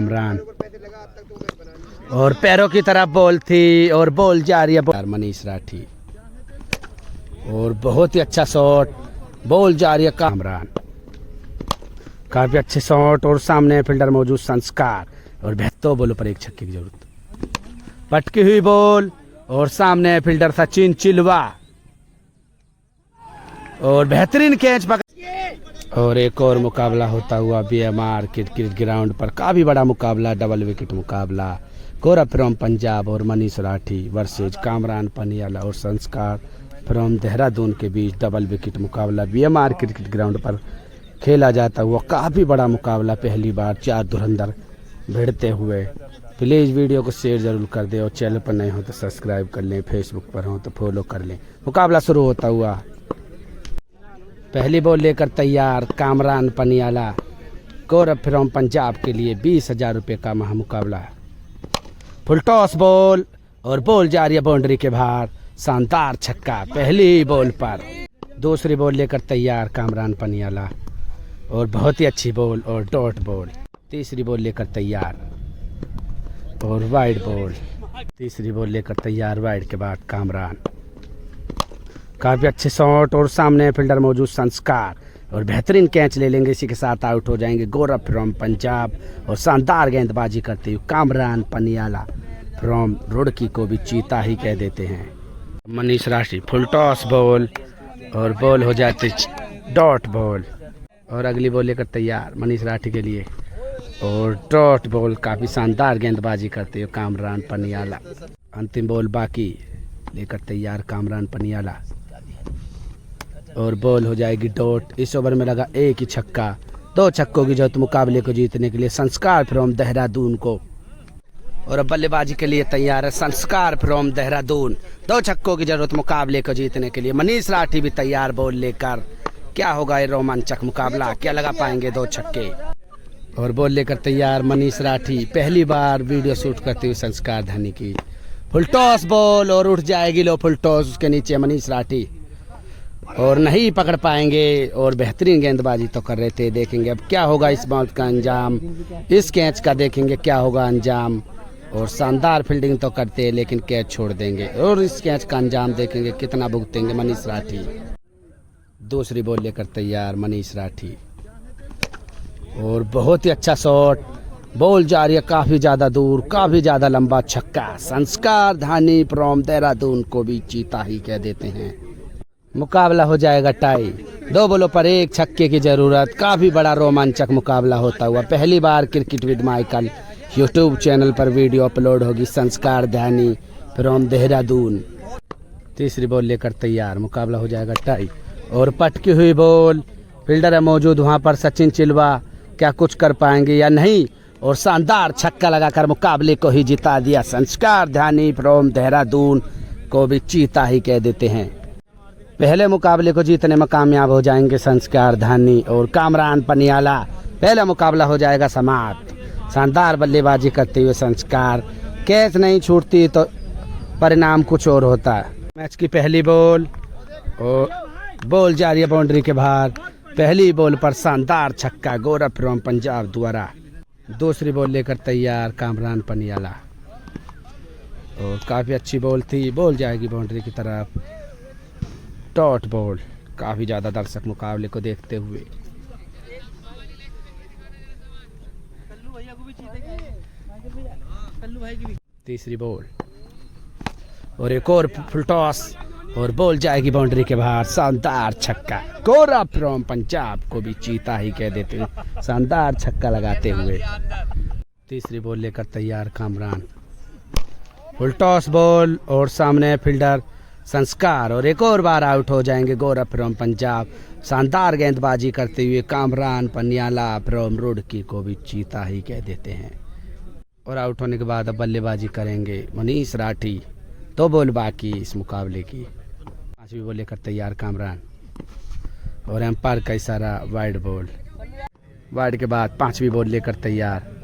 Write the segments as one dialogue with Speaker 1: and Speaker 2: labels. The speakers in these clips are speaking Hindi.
Speaker 1: कामरान, और पैरों की तरफ बॉल थी और बॉल जा रही है मनीष राठी, और बहुत ही अच्छा शॉट, बॉल जा रही है कामरान, काफी अच्छे शॉट, और सामने फील्डर मौजूद संस्कार, और बेहतर बॉलों पर एक छक्के की जरूरत, पटकी हुई बॉल, और सामने फील्डर सचिन चिलवा, और बेहतरीन कैच पकड़, और एक और मुकाबला होता हुआ बीएमआर क्रिकेट ग्राउंड पर, काफी बड़ा मुकाबला, डबल विकेट मुकाबला, गौरव फ्रॉम पंजाब और मनीष राठी वर्सेज कामरान पनियाला और संस्कार फ्रॉम देहरादून के बीच डबल विकेट मुकाबला बीएमआर क्रिकेट ग्राउंड पर खेला जाता हुआ काफ़ी बड़ा मुकाबला। पहली बार 4 धुरंधर भिड़ते हुए। प्लीज़ वीडियो को शेयर ज़रूर कर दें, और चैनल पर नए हो तो सब्सक्राइब कर लें, फेसबुक पर हो तो फॉलो कर लें। मुकाबला शुरू होता हुआ, पहली बॉल लेकर तैयार कामरान पनियाला, गौरव फ्रॉम पंजाब के लिए 20,000 रुपये का मुकाबला। फुल टॉस बॉल, और बॉल जा रही है बाउंड्री के बाहर, शानदार छक्का पहली बॉल पर। दूसरी बॉल लेकर तैयार कामरान पनियाला, और बहुत ही अच्छी बॉल और डॉट बॉल। तीसरी बॉल लेकर तैयार, और वाइड बॉल। तीसरी बॉल लेकर तैयार, वाइड के बाद कामरान, काफ़ी अच्छे शॉट, और सामने फील्डर मौजूद संस्कार, और बेहतरीन कैच ले लेंगे, इसी के साथ आउट हो जाएंगे गौरव फ्रॉम पंजाब, और शानदार गेंदबाजी करते हुए कामरान पनियाला फ्रॉम रुड़की को भी चीता ही कह देते हैं। Manish Rathi full toss ball, और बॉल हो जाती डॉट बॉल, और अगली बॉल लेकर तैयार मनीष राठी के लिए, और डॉट बॉल, काफ़ी शानदार गेंदबाजी करते हुए कामरान पनियाला। अंतिम बॉल बाकी लेकर तैयार कामरान पनियाला, और बॉल हो जाएगी डॉट। इस ओवर में लगा एक ही छक्का, 2 छक्कों की जरूरत मुकाबले को जीतने के लिए संस्कार फ्रॉम देहरादून को, और अब बल्लेबाजी के लिए तैयार है संस्कार फ्रॉम देहरादून। 2 छक्कों की जरूरत मुकाबले को जीतने के लिए। मनीष राठी भी तैयार बॉल लेकर। क्या होगा ये रोमांचक मुकाबला, क्या लगा पाएंगे 2 छक्के। और बॉल लेकर तैयार मनीष राठी, पहली बार वीडियो शूट करते हुए संस्कार धनी की। फुल टॉस बॉल, और उठ जाएगी लो फुल टॉस, उसके नीचे मनीष राठी, और नहीं पकड़ पाएंगे, और बेहतरीन गेंदबाजी तो कर रहे थे। देखेंगे अब क्या होगा इस बॉल का अंजाम, इस कैच का देखेंगे क्या होगा अंजाम। और शानदार फील्डिंग तो करते हैं, लेकिन कैच छोड़ देंगे, और इस कैच का अंजाम देखेंगे कितना भुगतेंगे मनीष राठी। दूसरी बॉल लेकर तैयार मनीष राठी, और बहुत ही अच्छा शॉट, बॉल जा रही है काफ़ी ज़्यादा दूर, काफ़ी ज़्यादा लंबा छक्का। संस्कार धानी फ्रॉम देहरादून को भी चीता ही कह देते हैं। मुकाबला हो जाएगा टाई, 2 बॉलों पर 1 छक्के की ज़रूरत। काफ़ी बड़ा रोमांचक मुकाबला होता हुआ। पहली बार cricket with Michael YouTube channel पर वीडियो अपलोड होगी। संस्कार धानी फ्रॉम देहरादून। तीसरी बॉल लेकर तैयार, मुकाबला हो जाएगा टाई, और पटकी हुई बॉल, फील्डर है मौजूद वहाँ पर सचिन चिलवा, क्या कुछ कर पाएंगे या नहीं, और शानदार छक्का लगाकर मुकाबले को ही जिता दिया। संस्कार धानी फ्रॉम देहरादून को भी चीता ही कह देते हैं। पहले मुकाबले को जीतने में कामयाब हो जाएंगे संस्कार धानी और कामरान पनियाला। पहला मुकाबला हो जाएगा समाप्त। शानदार बल्लेबाजी करते हुए संस्कार, कैच नहीं छूटती तो परिणाम कुछ और होता है। मैच की पहली बॉल, और बॉल जा रही है बाउंड्री के बाहर। पहली बॉल पर शानदार छक्का गौरव फ्रॉम पंजाब द्वारा। दूसरी बॉल लेकर तैयार कामरान पनियाला, और काफ़ी अच्छी बॉल थी, बॉल जाएगी बाउंड्री की तरफ, डॉट बॉल। काफ़ी ज़्यादा दर्शक मुकाबले को देखते हुए। तीसरी बॉल, और एक और फुल टॉस, और बॉल जाएगी बाउंड्री के बाहर। शानदार छक्का, गौरव फ्रॉम पंजाब को भी चीता ही कह देते हैं, शानदार छक्का लगाते हुए। तीसरी बॉल लेकर तैयार कामरान, फुल टॉस बॉल, और सामने फील्डर संस्कार, और एक और बार आउट हो जाएंगे गौरव फ्रॉम पंजाब। शानदार गेंदबाजी करते हुए कामरान पनियाला फ्रॉम रुड़की को भी चीता ही कह देते हैं। और आउट होने के बाद अब बल्लेबाजी करेंगे मनीष राठी। 2 बॉल बाकी इस मुकाबले की। 5वीं बॉल लेकर तैयार कामरान, और एम्पायर का इशारा वाइड बॉल। वाइड के बाद 5वीं बॉल लेकर तैयार,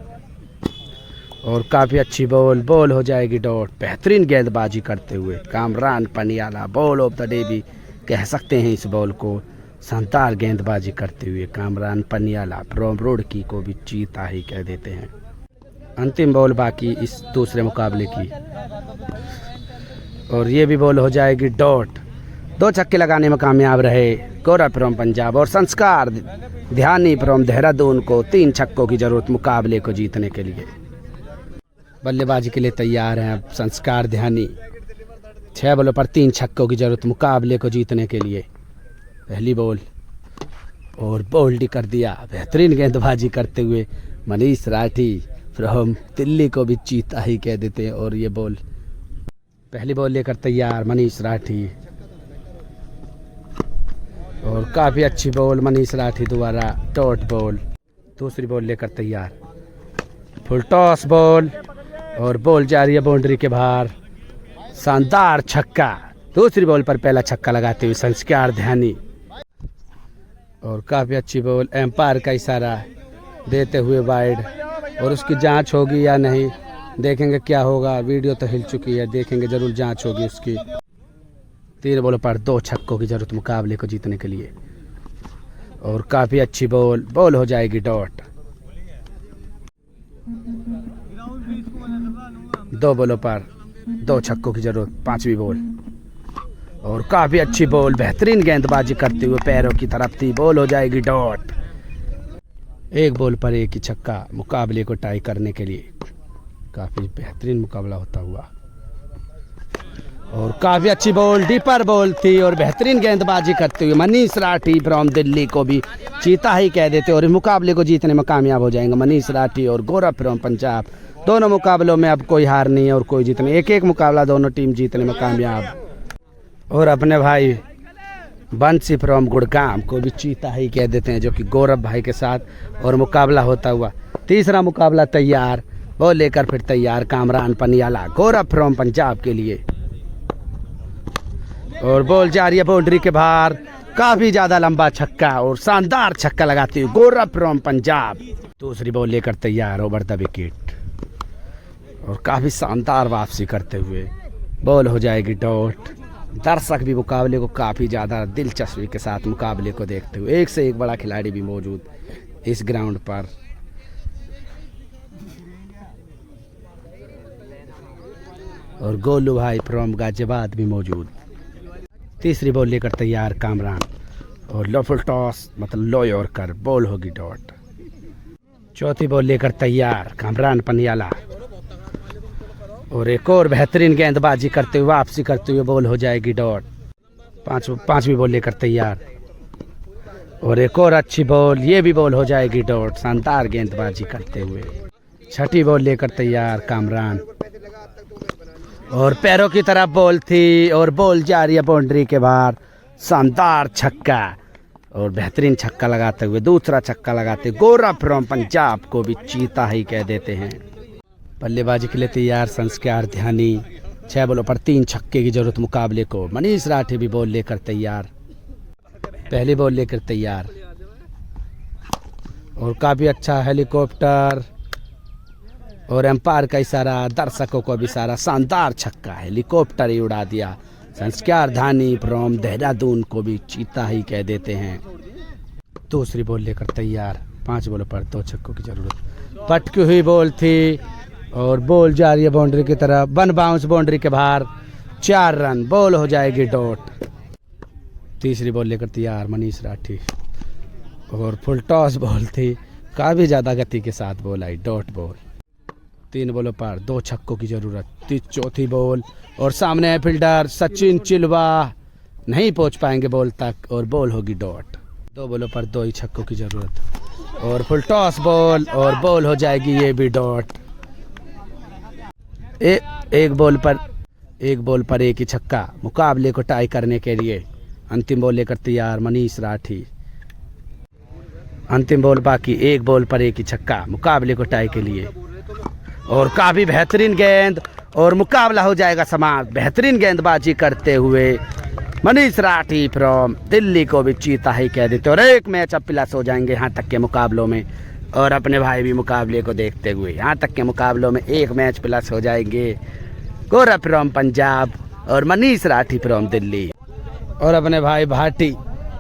Speaker 1: और काफ़ी अच्छी बॉल, बॉल हो जाएगी डॉट। बेहतरीन गेंदबाजी करते हुए Kamran Paniala, ball of the day भी कह सकते हैं इस बॉल को। शानदार गेंदबाजी करते हुए कामरान पनियाला फ्रॉम रुड़की को भी चीता ही कह देते हैं। अंतिम बॉल बाकी इस दूसरे मुकाबले की, और ये भी बॉल हो जाएगी डॉट। 2 छक्के लगाने में कामयाब रहे गौरव फ्रॉम पंजाब और संस्कार ध्यानी फ्रॉम देहरादून को 3 छक्कों की जरूरत मुकाबले को जीतने के लिए। बल्लेबाजी के लिए तैयार हैं अब संस्कार ध्यानी। 6 बॉलों पर 3 छक्कों की जरूरत मुकाबले को जीतने के लिए। पहली बॉल और बोल्ड कर दिया। बेहतरीन गेंदबाजी करते हुए मनीष राठी फ्रॉम दिल्ली को भी चीता ही कह देते हैं। और ये बॉल, पहली बॉल लेकर तैयार मनीष राठी, और काफ़ी अच्छी बॉल मनीष राठी द्वारा डॉट बॉल। दूसरी बॉल लेकर तैयार, फुल टॉस बॉल और बॉल जा रही है बाउंड्री के बाहर। शानदार छक्का। दूसरी बॉल पर पहला छक्का लगाते हुए संस्कार ध्यानी, और काफ़ी अच्छी बॉल। एम्पायर का इशारा देते हुए वाइड, और उसकी जांच होगी या नहीं देखेंगे क्या होगा। वीडियो तो हिल चुकी है, देखेंगे ज़रूर जांच होगी उसकी। 3 बॉलों पर 2 छक्कों की जरूरत मुकाबले को जीतने के लिए, और काफ़ी अच्छी बॉल हो जाएगी डॉट। 2 बॉलों पर 2 छक्कों की जरूरत, 5वीं बॉल, और काफ़ी अच्छी बॉल। बेहतरीन गेंदबाजी करते हुए पैरों की तरफ थी, बॉल हो जाएगी डॉट। 1 बॉल पर 1 ही छक्का मुकाबले को टाई करने के लिए। काफ़ी बेहतरीन मुकाबला होता हुआ, और काफ़ी अच्छी बॉल, डीपर बॉल थी, और बेहतरीन गेंदबाजी करते हुए मनीष राठी फ्रॉम दिल्ली को भी चीता ही कह देते, और इस मुकाबले को जीतने में कामयाब हो जाएंगे मनीष राठी और गौरव फ्रॉम पंजाब। दोनों मुकाबलों में अब कोई हार नहीं है और कोई जीतने, 1-1 मुकाबला दोनों टीम जीतने में कामयाब। और अपने भाई बंसी फ्रॉम गुड़गांव को भी चीता ही कह देते हैं, जो कि गौरव भाई के साथ और मुकाबला होता हुआ। तीसरा मुकाबला तैयार, बॉल लेकर फिर तैयार कामरान पनियाला गौरव फ्रॉम पंजाब के लिए, और बॉल जा रही है बाउंड्री के बाहर। काफ़ी ज़्यादा लंबा छक्का और शानदार छक्का लगाते हुए गौरव फ्रॉम पंजाब। दूसरी बॉल लेकर तैयार ओवर द विकेट, और काफ़ी शानदार वापसी करते हुए बॉल हो जाएगी डॉट। दर्शक भी मुकाबले को काफ़ी ज़्यादा दिलचस्पी के साथ मुकाबले को देखते हुए, एक से एक बड़ा खिलाड़ी भी मौजूद इस ग्राउंड पर। और गोलू भाई फ्रॉम गाजियाबाद भी मौजूद। तीसरी बॉल लेकर तैयार कामरान, और लो फुल टॉस मतलब लो यॉर्कर, बॉल होगी डॉट। चौथी बॉल लेकर तैयार कामरान पनियाला, और एक और बेहतरीन गेंदबाजी करते हुए वापसी करते हुए बॉल हो जाएगी डॉट। पांचवी बॉल लेकर तैयार, और एक और अच्छी बॉल, ये भी बॉल हो जाएगी डॉट। शानदार गेंदबाजी करते हुए छठी बॉल लेकर तैयार कामरान, और पैरों की तरफ बॉल थी, और बॉल जा रही है बाउंड्री के बाहर। शानदार छक्का, और बेहतरीन छक्का लगाते हुए दूसरा छक्का लगाते गौरव फ्रॉम पंजाब को भी चीता ही कह देते हैं। बल्लेबाजी के लिए तैयार संस्कार ध्यानी। 6 बॉलों पर 3 छक्के की जरूरत मुकाबले को। मनीष राठी भी बॉल लेकर तैयार, पहली बॉल लेकर तैयार, और काफ़ी अच्छा हेलीकॉप्टर, और एम्पायर का इशारा, दर्शकों को भी इशारा। शानदार छक्का, हेलीकॉप्टर ही उड़ा दिया। संस्कार धानी फ्रॉम देहरादून को भी चीता ही कह देते हैं। दूसरी बॉल लेकर तैयार, 5 बॉलों पर 2 छक्कों की जरूरत। पटकी हुई बॉल थी, और बॉल जा रही है बाउंड्री की तरफ। 1 बाउंस बाउंड्री के बाहर, 4 रन, बॉल हो जाएगी डॉट। तीसरी बॉल लेकर तैयार मनीष राठी, और फुल टॉस बॉल थी, काफ़ी ज़्यादा गति के साथ बॉल आई, डॉट बॉल। 3 बॉलों पर 2 छक्कों की जरूरत। चौथी बॉल, और सामने है फील्डर सचिन चिलवा, नहीं पहुंच पाएंगे बॉल तक, और बॉल होगी डॉट। 2 बॉलों पर 2 ही छक्कों की जरूरत, और फुल टॉस बॉल, और बॉल हो जाएगी ये भी डॉट। एक बॉल पर 1 ही छक्का मुकाबले को टाई करने के लिए। अंतिम बॉल लेकर तैयार मनीष राठी। अंतिम बॉल बाकी, 1 बॉल पर 1 ही छक्का मुकाबले को टाई के लिए, और काफ़ी बेहतरीन गेंद, और मुकाबला हो जाएगा समाप्त। बेहतरीन गेंदबाजी करते हुए मनीष राठी फ्रॉम दिल्ली को भी चीता ही कह देते, और 1 मैच अब प्लस हो जाएंगे यहाँ तक के मुकाबलों में। और अपने भाई भी मुकाबले को देखते हुए यहाँ तक के मुकाबलों में 1 मैच प्लस हो जाएंगे। गौरव फ्रॉम पंजाब और मनीष राठी फ्रॉम दिल्ली, और अपने भाई भाटी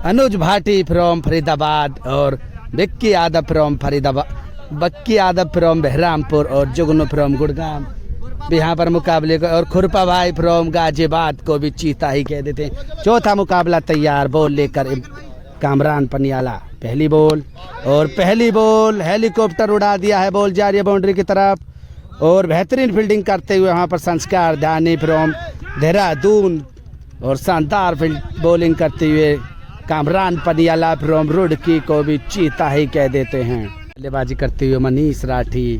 Speaker 1: अनुज भाटी फ्रॉम फरीदाबाद, और विक्की यादव फ्रॉम फरीदाबाद, बक्की यादव फ्रॉम बहरामपुर और जुगनू फ्रॉम गुड़गांव भी यहाँ पर मुकाबले को, और खुरपा भाई फ्रॉम गाजियाबाद को भी चीता ही कह देते हैं। चौथा मुकाबला तैयार, बॉल लेकर कामरान पनियाला। पहली बॉल और पहली बॉल, हेलीकॉप्टर उड़ा दिया है, बॉल जा रही है बाउंड्री की तरफ और बेहतरीन फील्डिंग करते हुए वहाँ पर संस्कार धानी फ्रॉम देहरादून और शानदार बॉलिंग करते हुए कामरान पनियाला फ्रॉम रुड़की को भी चीता ही कह देते हैं। बल्लेबाजी करते हुए मनीष राठी,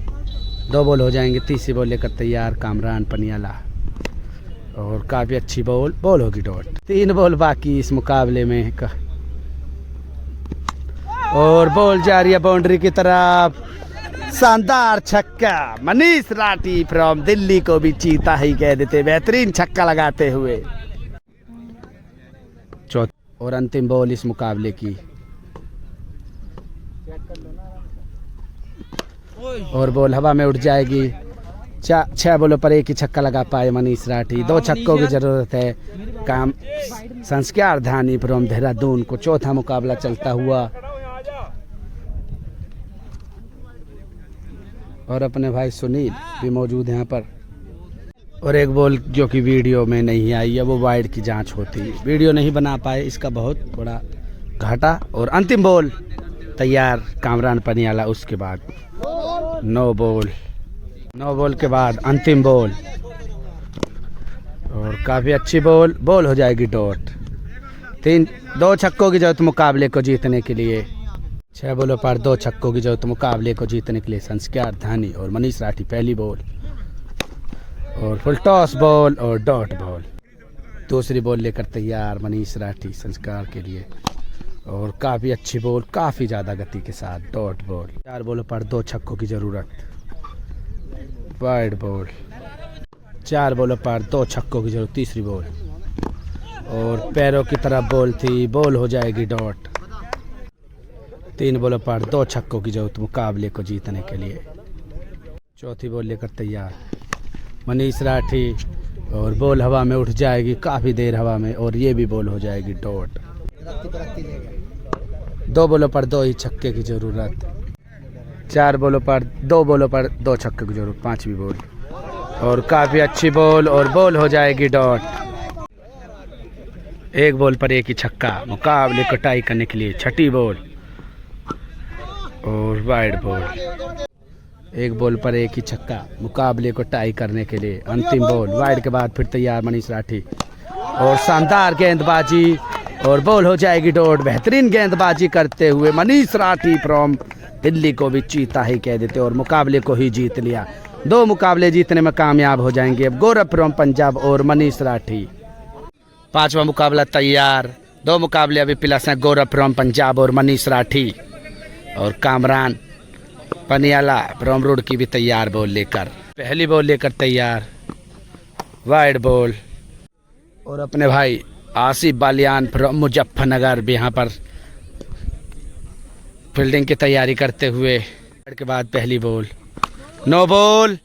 Speaker 1: 2 बॉल हो जाएंगे, तीसरी बॉल लेकर तैयार कामरान पनियाला और काफ़ी अच्छी बॉल होगी डॉट। 3 बॉल बाकी इस मुकाबले में और बॉल जा रही है बाउंड्री की तरफ, शानदार छक्का, मनीष राठी फ्रॉम दिल्ली को भी चीता ही कह देते, बेहतरीन छक्का लगाते हुए। चौथी और अंतिम बॉल इस मुकाबले की और बॉल हवा में उड़ जाएगी। 6 बॉलों पर 1 ही छक्का लगा पाए मनीष राठी, 2 छक्कों की जरूरत है काम संस्कार धानी फ्रॉम देहरादून को। चौथा मुकाबला चलता हुआ और अपने भाई सुनील भी मौजूद हैं यहाँ पर। और एक बॉल जो कि वीडियो में नहीं आई है, वो वाइड की जांच होती है, वीडियो नहीं बना पाए, इसका बहुत बड़ा घाटा। और अंतिम बॉल तैयार कामरान पनियाला, उसके बाद 9 बॉल के बाद अंतिम बॉल और काफ़ी अच्छी बॉल हो जाएगी डॉट। 2 छक्कों की जरूरत मुकाबले को जीतने के लिए, 6 बॉलों पर 2 छक्कों की जरूरत मुकाबले को जीतने के लिए संस्कार धानी और मनीष राठी। पहली बॉल और फुल टॉस बॉल और डॉट बॉल। दूसरी बॉल लेकर तैयार मनीष राठी संस्कार के लिए और काफ़ी अच्छी बॉल, काफ़ी ज़्यादा गति के साथ डॉट बॉल। 4 बॉलों पर 2 छक्कों की ज़रूरत, वाइड बॉल। 4 बॉलों पर 2 छक्कों की जरूरत, तीसरी बॉल और पैरों की तरफ बॉल थी, बॉल हो जाएगी डॉट। 3 बॉलों पर 2 छक्कों की जरूरत मुकाबले को जीतने के लिए। चौथी बॉल लेकर तैयार मनीष राठी और बॉल हवा में उठ जाएगी, काफ़ी देर हवा में, और ये भी बॉल हो जाएगी डॉट। 2 बॉलों पर 2 ही छक्के की ज़रूरत, 4 बॉलों पर 2 छक्के की जरूरत, 5वीं बॉल और काफ़ी अच्छी बॉल और बॉल हो जाएगी डॉट। 1 बॉल पर 1 ही छक्का मुकाबले को टाई करने के लिए। 6ठी बॉल और वाइड बॉल। 1 बॉल पर 1 ही छक्का मुकाबले को टाई करने के लिए। अंतिम बॉल वाइड के बाद फिर तैयार मनीष राठी और शानदार गेंदबाजी और बॉल हो जाएगी डॉट। बेहतरीन गेंदबाजी करते हुए मनीष राठी फ्रॉम दिल्ली को भी चीता ही कह देते और मुकाबले को ही जीत लिया। 2 मुकाबले जीतने में कामयाब हो जाएंगे अब गौरव फ्रॉम पंजाब और मनीष राठी। 5वां मुकाबला तैयार, 2 मुकाबले अभी प्लस हैं, गौरव फ्रॉम पंजाब और मनीष राठी और कामरान पनियाला फ्रॉम रुड़की भी तैयार बॉल लेकर। पहली बॉल लेकर तैयार, वाइड बॉल और अपने भाई आसिफ बालियान फ्रॉम मुजफ्फरनगर भी यहाँ पर फील्डिंग की तैयारी करते हुए। के बाद पहली बॉल, 9 बॉल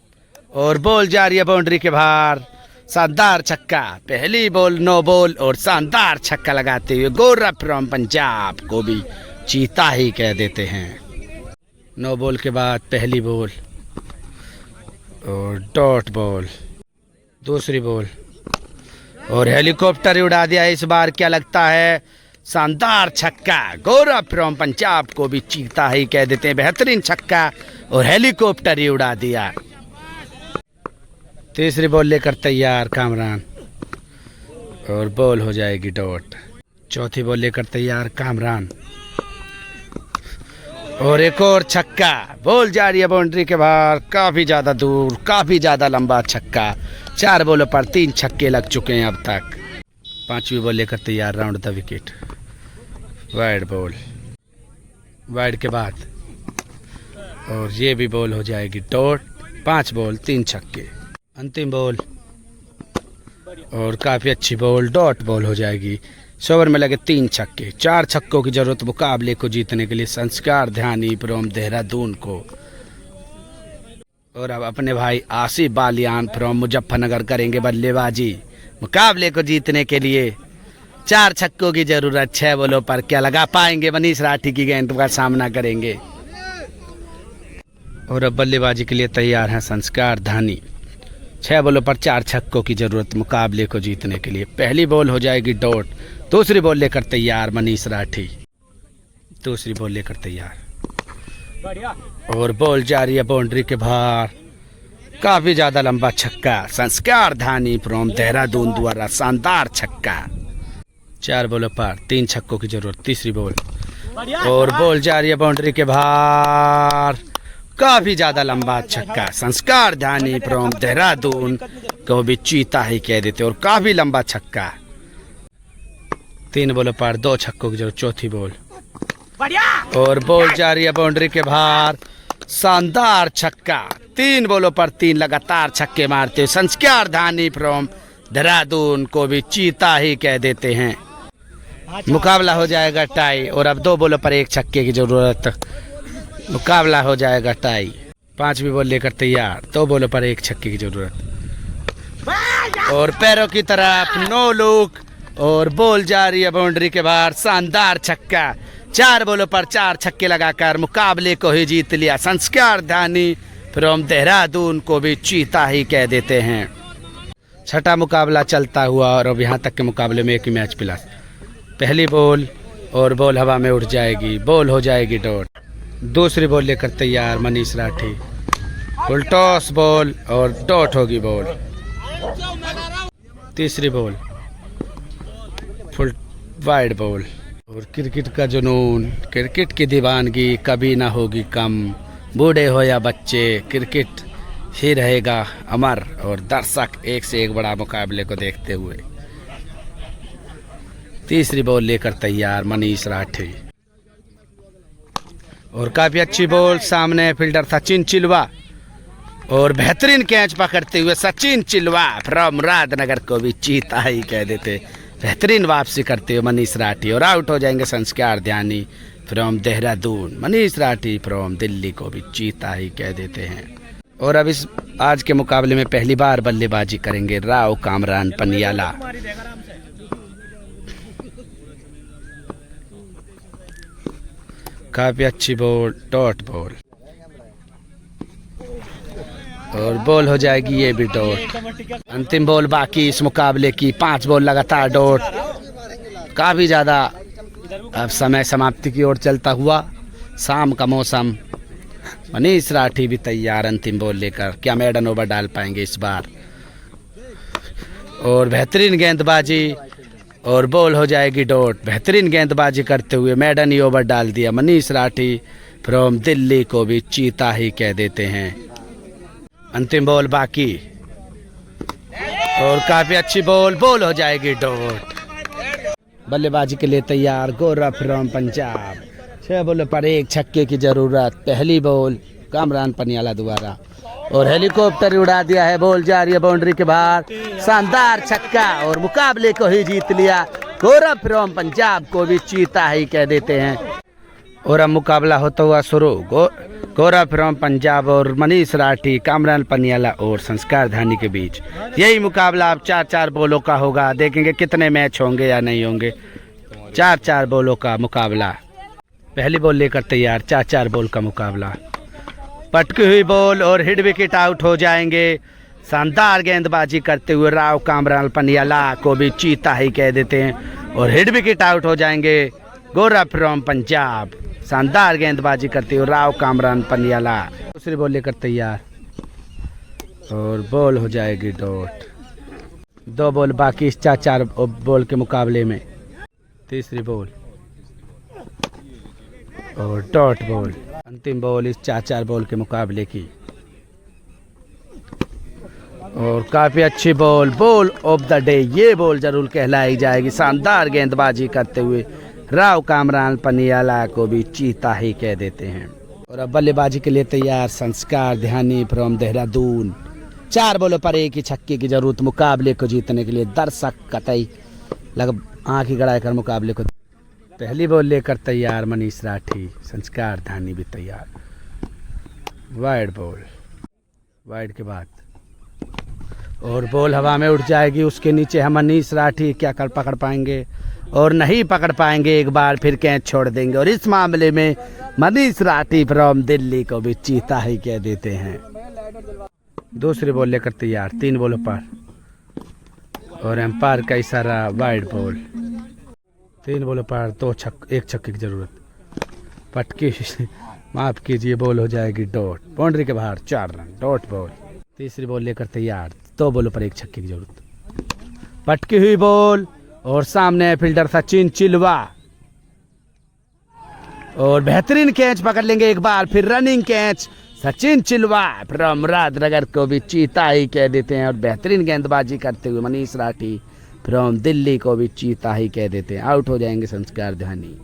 Speaker 1: और बॉल जा रही है बाउंड्री के बाहर, शानदार छक्का। पहली बॉल 9 बॉल और शानदार छक्का लगाते हुए गौरव फ्रॉम पंजाब को भी चीता ही कह देते हैं। 9 बॉल के बाद पहली बॉल और डॉट बॉल, दूसरी बॉल और हेलीकॉप्टर ही उड़ा दिया इस बार, क्या लगता है, शानदार छक्का। गौरव फ्रॉम पंजाब को भी चीता ही कह देते हैं, बेहतरीन छक्का और हेलीकॉप्टर ही उड़ा दिया। तीसरी बॉल लेकर तैयार कामरान और बॉल हो जाएगी डॉट। चौथी बॉल लेकर तैयार कामरान और एक और छक्का, बॉल जा रही है बाउंड्री के बाहर, काफ़ी ज़्यादा दूर, काफ़ी ज़्यादा लंबा छक्का। 4 बॉलों पर 3 छक्के लग चुके हैं अब तक। 5वीं बॉल लेकर तैयार, round the wicket, wide ball, wide के बाद और ये भी बॉल हो जाएगी डॉट। 5 बॉल 3 छक्के। अंतिम बॉल और काफ़ी अच्छी बॉल, डॉट बॉल हो जाएगी। 100 ओवर में लगे 3 छक्के। 4 छक्कों की जरूरत मुकाबले को जीतने के लिए संस्कार ध्यानी फ्रॉम देहरादून को। और अब अपने भाई आसिफ बालियान फ्रॉम मुजफ्फरनगर करेंगे बल्लेबाजी मुकाबले को जीतने के लिए। 4 छक्कों की जरूरत, 6 बॉलों पर क्या लगा पाएंगे, मनीष राठी की गेंद का सामना करेंगे। और अब बल्लेबाजी के लिए तैयार हैं संस्कार धानी। 6 बॉलों पर 4 छक्कों की जरूरत मुकाबले को जीतने के लिए। पहली बॉल हो जाएगी डॉट। दूसरी बॉल लेकर तैयार मनीष राठी। दूसरी बॉल लेकर तैयार और बॉल जा रही है बाउंड्री के बाहर। काफी ज्यादा लंबा छक्का। संस्कार धानी फ्रॉम देहरादून द्वारा शानदार छक्का। 4 बॉलों पर 3 छक्कों की जरूरत। तीसरी बॉल और बॉल जा रही है बाउंड्री के बाहर। काफी ज्यादा लंबा छक्का। संस्कार धानी फ्रॉम देहरादून को भी चीता ही कह देते और काफी लंबा छक्का। 3 बॉलों पर 2 छक्कों की जरूरत। चौथी बॉल और बॉल जा रही है बाउंड्री के बाहर। शानदार छक्का। 3 बॉलों पर 3 लगातार छक्के मारते हुए संस्कार धानी फ्रॉम देहरादून को भी चीता ही कह देते हैं। मुकाबला हो जाएगा टाई और अब 2 बॉलों पर 1 छक्के की जरूरत। मुकाबला हो जाएगा टाई। 5वीं बॉल लेकर तैयार। 2 बॉलों पर 1 छक्के की जरूरत और पैरों की तरफ नो लुक और बॉल जा रही है बाउंड्री के बाहर। शानदार छक्का। 4 बॉलों पर 4 छक्के लगाकर मुकाबले को ही जीत लिया। संस्कार धानी फ्रॉम देहरादून को भी चीता ही कह देते हैं। 6ठा मुकाबला चलता हुआ और अब यहाँ तक के मुकाबले में 1 ही मैच प्लस। पहली बॉल और बॉल हवा में उड़ जाएगी। बॉल हो जाएगी डॉट। दूसरी बॉल लेकर तैयार Manish Rathi. Full toss ball और डॉट होगी बॉल। तीसरी बॉल फुल वाइड बॉल। और क्रिकेट का जुनून, क्रिकेट की दीवानगी कभी ना होगी कम। बूढ़े हो या बच्चे, क्रिकेट ही रहेगा अमर और दर्शक एक से एक बड़ा मुकाबले को देखते हुए। तीसरी बॉल लेकर तैयार मनीष राठी और काफी अच्छी बॉल। सामने फील्डर सचिन चिलवा और बेहतरीन कैच पकड़ते हुए सचिन चिलवा फ्रॉम मुरादनगर को भी चीता ही कह देते। बेहतरीन वापसी करते हुए मनीष राठी और आउट हो जाएंगे संस्कार धानी फ्रॉम देहरादून। मनीष राठी फ्रॉम दिल्ली को भी चीता ही कह देते हैं। और अब इस आज के मुकाबले में पहली बार बल्लेबाजी करेंगे राव कामरान पनियाला। काफी अच्छी बॉल, डॉट बॉल और बॉल हो जाएगी ये भी डॉट। अंतिम बॉल बाकी इस मुकाबले की। 5 बॉल लगातार डॉट। काफी ज्यादा अब समय समाप्ति की ओर चलता हुआ। शाम का मौसम। मनीष राठी भी तैयार अंतिम बॉल लेकर। क्या मेडन ओवर डाल पाएंगे इस बार? और बेहतरीन गेंदबाजी और बॉल हो जाएगी डॉट। बेहतरीन गेंदबाजी करते हुए मेडन ही ओवर डाल दिया। मनीष राठी फ्रॉम दिल्ली को भी चीता ही कह देते हैं। अंतिम बॉल बाकी और काफी अच्छी बॉल। बॉल हो जाएगी डॉट। बल्लेबाजी के लिए तैयार गौरव फ्रॉम पंजाब। 6 बॉलों पर 1 छक्के की जरूरत। पहली बॉल कामरान पनियाला द्वारा और हेलीकॉप्टर उड़ा दिया है। बॉल जा रही है बाउंड्री के बाहर। शानदार छक्का और मुकाबले को ही जीत लिया। गौरव फ्रॉम पंजाब को भी चीता ही कह देते हैं। और अब मुकाबला होता हुआ शुरू। गौरव फ्रॉम पंजाब और मनीष राठी, कामरान पनियाला और संस्कार धानी के बीच। यही मुकाबला अब 4-4 बॉलों का होगा। देखेंगे कितने मैच होंगे या नहीं होंगे। 4-4 बॉलों का मुकाबला। पहली बॉल लेकर तैयार। 4-4 बॉल का मुकाबला। पटकी हुई बॉल और हिट विकेट आउट हो जाएंगे। शानदार गेंदबाजी करते हुए राव कामरान पनियाला को भी चीता ही कह देते हैं और हिट विकेट आउट हो जाएंगे। गौरव फ्रॉम पंजाब। शानदार गेंदबाजी करते हुए राव कामरान पनियाला। दूसरी बॉल लेकर तैयार और बॉल हो जाएगी डॉट। 2 बॉल बाकी इस 4-4 बॉल के मुकाबले में। तीसरी बॉल और डॉट बॉल। अंतिम बॉल इस 4-4 बॉल के मुकाबले की और काफी अच्छी ball. Ball of the day ये बॉल जरूर कहलाई जाएगी। शानदार गेंदबाजी करते हुए राव कामरान पनियाला को भी चीता ही कह देते हैं। और अब बल्लेबाजी के लिए तैयार संस्कार धानी फ्रॉम देहरादून। 4 बॉलों पर 1 ही छक्के की जरूरत मुकाबले को जीतने के लिए। दर्शक कतई लग आंख ही गड़ाई कर मुकाबले को। पहली बॉल लेकर तैयार मनीष राठी। संस्कार धानी भी तैयार। Wide ball. वाइड के बाद और बॉल हवा में उड़ जाएगी। उसके नीचे हम मनीष राठी क्या कर पकड़ पाएंगे और नहीं पकड़ पाएंगे एक बार फिर कैच छोड़ देंगे। और इस मामले में मनीष राठी फ्रॉम दिल्ली को भी चीता ही कह देते हैं। दूसरी बॉल लेकर तैयार, 3 बॉलों पर और एम्पायर का इशारा वाइड बॉल। 3 बॉलों पर 1 छक्के की जरूरत। पटकी माफ कीजिए, बॉल हो जाएगी डॉट, बाउंड्री के बाहर 4 रन, डॉट बॉल। तीसरी बॉल लेकर तैयार, 2 बॉलों पर 1 छक्के की जरूरत। पटकी हुई बॉल और सामने फील्डर सचिन चिलवा और बेहतरीन कैच पकड़ लेंगे एक बार फिर, running catch. Sachin Chilwa from Rajnagar को भी चीता ही कह देते हैं और बेहतरीन गेंदबाजी करते हुए मनीष राठी फ्रॉम दिल्ली को भी चीता ही कह देते हैं। आउट हो जाएंगे संस्कार ध्यानी।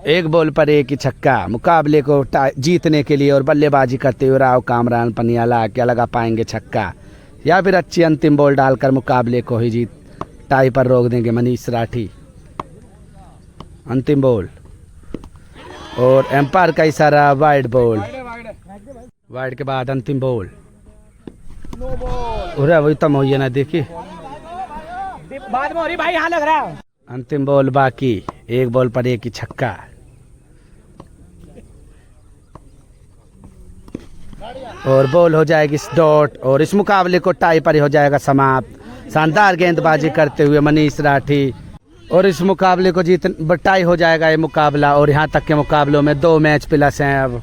Speaker 1: 1 बॉल पर 1 ही छक्का। मुकाबले को जीतने के लिए और बल्लेबाजी करते हुए राव कामरान पनियाला क्या लगा पाएंगे छक्का, या फिर अच्छी अंतिम बॉल डालकर मुकाबले को ही टाई पर रोक देंगे मनीष राठी। अंतिम बॉल और एम्पायर का इशारा वाइड बॉल। वाइड के बाद अंतिम बॉल। अरे वही तम हो ना, देखिए
Speaker 2: बाद में हो रही भाई, यहाँ लग रहा है।
Speaker 1: अंतिम बॉल बाकी, 1 बॉल पर 1 ही छक्का। और बॉल हो जाएगी डॉट और इस मुकाबले को टाई पर ही हो जाएगा समाप्त। शानदार गेंदबाजी करते हुए मनीष राठी और इस मुकाबले को टाई हो जाएगा ये मुकाबला। और यहाँ तक के मुकाबलों में 2 मैच प्लस हैं। अब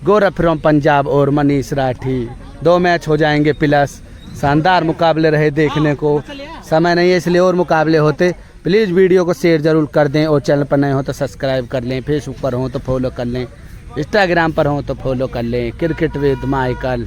Speaker 1: गौरव फ्रॉम पंजाब और मनीष राठी 2 मैच हो जाएंगे प्लस। शानदार मुकाबले रहे देखने को, समय नहीं है इसलिए और मुकाबले होते। प्लीज़ वीडियो को शेयर ज़रूर कर दें और चैनल पर नए हो तो सब्सक्राइब कर लें, फेसबुक पर हो तो फॉलो कर लें, इंस्टाग्राम पर हो तो फॉलो कर लें। Cricket with Michael.